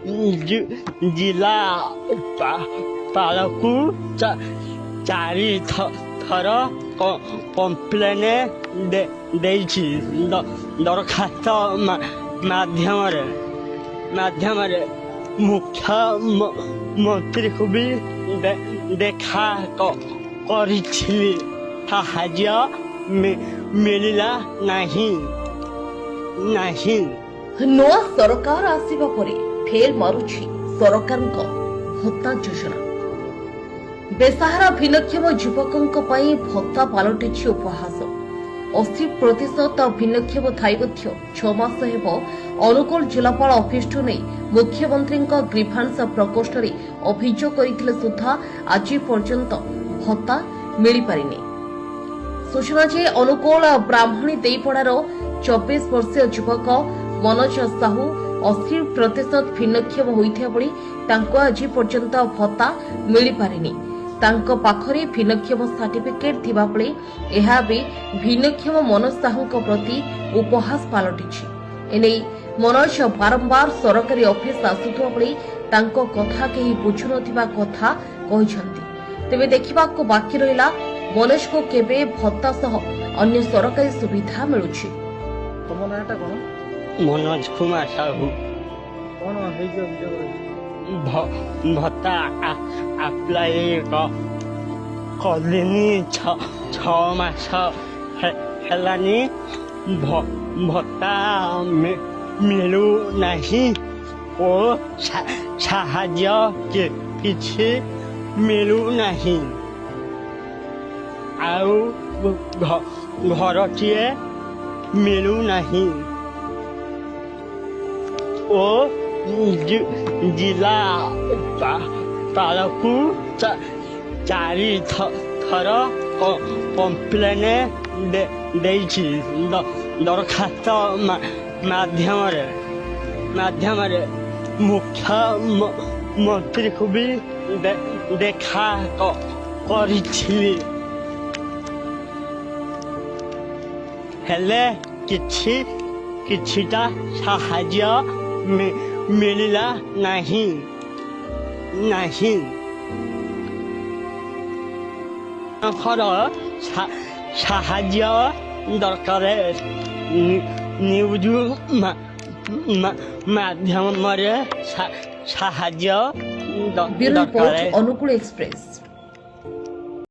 जिला पालकू चारि थर कम्प्लेन दरखास्त माध्यम मुख्यमंत्री को भी देखा करिछि साहाय्य मिलिला नहीं। नूआ सरकार आसिबा परे फेल मारुछि सरकारक भत्ता योजना। बेसहारा भिन्नक्षम युवकों पई भत्ता पालटिछि उपहास। 80% भिन्नक्षम थाई मध्य 6 मास हेब अनुगुल जिलापाल ऑफिस नहीं मुख्यमंत्री ग्रीभांस प्रकोष्ठ में अभियोग करथिले सुधा आज पर्यंत भत्ता मिल पारिनी। सूचना जे अनुगुल ब्राह्मणी देईपड़ार 24 वर्षीय युवक मनोज साहू 80% भिन्नक्षम होइथिया बळी तांको आज पर्यंत भत्ता मिल पारिनी। तांको पाखरे भिन्नक्षम सर्टिफिकेट थिबा बेले एहा भी भिन्नक्षम मनोज साहू प्रति उपहास पालटिछि। एने मनोज बारंबार सरकारी ऑफिस आसुथुवा बेले तांको कथा केही बुझु नथिबा कथा कहिसंती। तेबे देखिबाको बाकी रहिला मनोज को केबे भत्ता सह अन्य सरकारी सुविधा मिलुछि। तमो नाटा कोन? मनोज कुमार साहू। कोन हेइ जे अभियोग भत्ता अप्लाई कलिनी 6 मास हेलानी भत्ता मिलू नहीं ओ साहाय्य किछि मिलू नहीं। आउ घरटिए मिलू नहीं। ओ जिला पालकू चारि थर कम्प्लेन दरखास्त माध्यम मुख्यमंत्री को भी देखा करिछि हेले किछिटा साहाय्य मिलिला नहीं। साहाय्य दरकार न्यूज माध्यम साहाय्य ब्यूरो रिपोर्ट अनुकूल एक्सप्रेस।